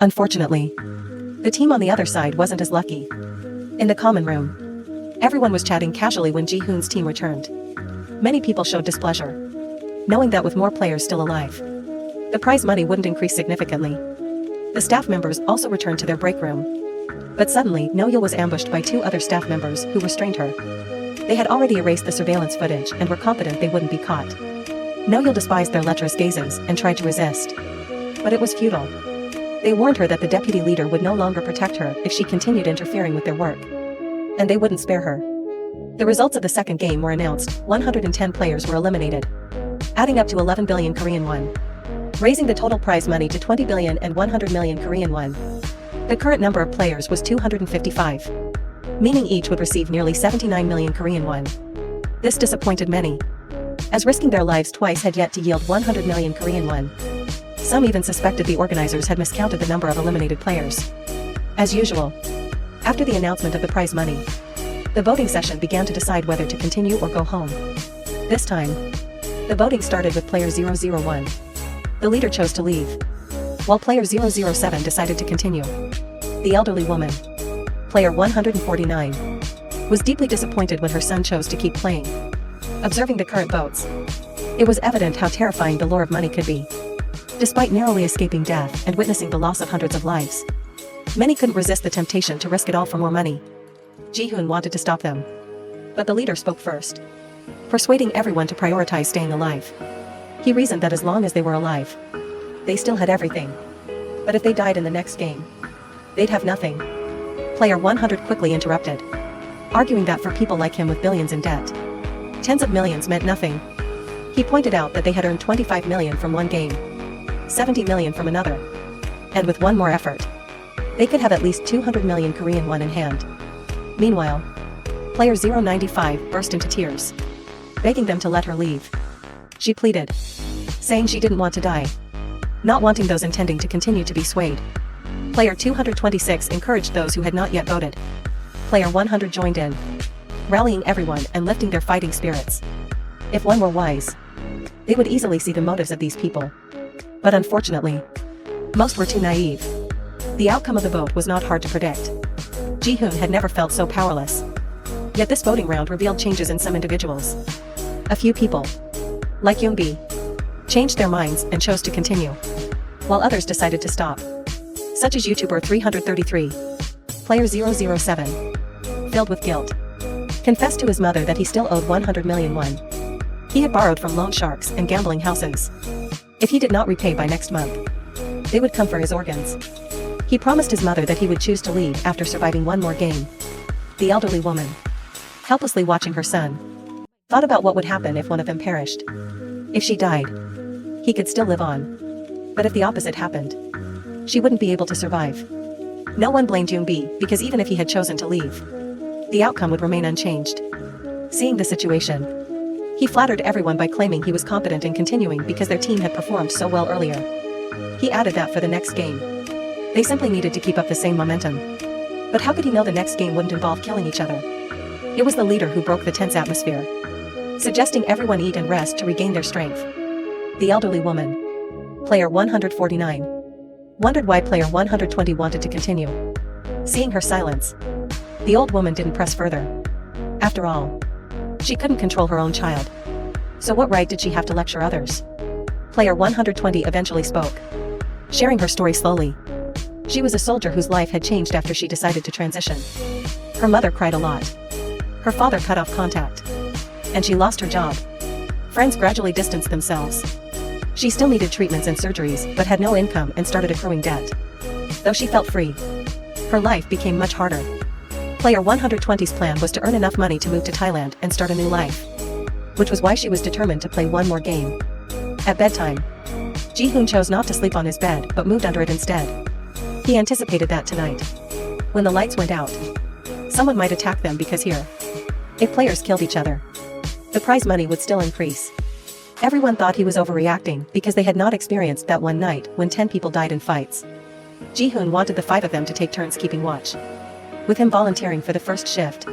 Unfortunately, the team on the other side wasn't as lucky. In the common room, everyone was chatting casually when Ji-hoon's team returned. Many people showed displeasure, knowing that with more players still alive, the prize money wouldn't increase significantly. The staff members also returned to their break room. But suddenly, Noyeol was ambushed by two other staff members who restrained her. They had already erased the surveillance footage and were confident they wouldn't be caught. Noyeol despised their lecherous gazes and tried to resist. But it was futile. They warned her that the deputy leader would no longer protect her if she continued interfering with their work. And they wouldn't spare her. The results of the second game were announced. 110 players were eliminated, adding up to 11 billion Korean won, raising the total prize money to 20 billion and 100 million Korean won. The current number of players was 255, meaning each would receive nearly 79 million Korean won. This disappointed many, as risking their lives twice had yet to yield 100 million Korean won. Some even suspected the organizers had miscounted the number of eliminated players. As usual, after the announcement of the prize money, the voting session began to decide whether to continue or go home. This time, the voting started with player 001. The leader chose to leave, while player 007 decided to continue. The elderly woman, player 149, was deeply disappointed when her son chose to keep playing. Observing the current votes, it was evident how terrifying the lure of money could be. Despite narrowly escaping death and witnessing the loss of hundreds of lives, many couldn't resist the temptation to risk it all for more money. Ji-hoon wanted to stop them, but the leader spoke first, persuading everyone to prioritize staying alive. He reasoned that as long as they were alive, they still had everything. But if they died in the next game, they'd have nothing. Player 100 quickly interrupted, arguing that for people like him with billions in debt, tens of millions meant nothing. He pointed out that they had earned 25 million from one game, 70 million from another, and with one more effort, they could have at least 200 million Korean won in hand. Meanwhile, player 095 burst into tears, begging them to let her leave. She pleaded, saying she didn't want to die, not wanting those intending to continue to be swayed. Player 226 encouraged those who had not yet voted. Player 100 joined in, rallying everyone and lifting their fighting spirits. If one were wise, they would easily see the motives of these people. But unfortunately, most were too naive. The outcome of the vote was not hard to predict. Ji-hoon had never felt so powerless. Yet this voting round revealed changes in some individuals. A few people, like Yoonbi, changed their minds and chose to continue, while others decided to stop. Such as YouTuber 333, player 007, filled with guilt, confessed to his mother that he still owed 100 million won. He had borrowed from loan sharks and gambling houses. If he did not repay by next month, they would come for his organs. He promised his mother that he would choose to leave after surviving one more game. The elderly woman, helplessly watching her son, thought about what would happen if one of them perished. If she died, he could still live on. But if the opposite happened, she wouldn't be able to survive. No one blamed Yoonbi because even if he had chosen to leave, the outcome would remain unchanged. Seeing the situation, he flattered everyone by claiming he was confident in continuing because their team had performed so well earlier. He added that for the next game, they simply needed to keep up the same momentum. But how could he know the next game wouldn't involve killing each other? It was the leader who broke the tense atmosphere, suggesting everyone eat and rest to regain their strength. The elderly woman, player 149, wondered why player 120 wanted to continue. Seeing her silence, the old woman didn't press further. After all, she couldn't control her own child. So what right did she have to lecture others? Player 120 eventually spoke, sharing her story slowly. She was a soldier whose life had changed after she decided to transition. Her mother cried a lot. Her father cut off contact, and she lost her job. Friends gradually distanced themselves. She still needed treatments and surgeries but had no income and started accruing debt. Though she felt free, her life became much harder. Player 120's plan was to earn enough money to move to Thailand and start a new life, which was why she was determined to play one more game. At bedtime, Ji-hoon chose not to sleep on his bed but moved under it instead. He anticipated that tonight, when the lights went out, someone might attack them because here, if players killed each other, the prize money would still increase. Everyone thought he was overreacting because they had not experienced that one night when 10 people died in fights. Ji-hoon wanted the 5 of them to take turns keeping watch, with him volunteering for the first shift.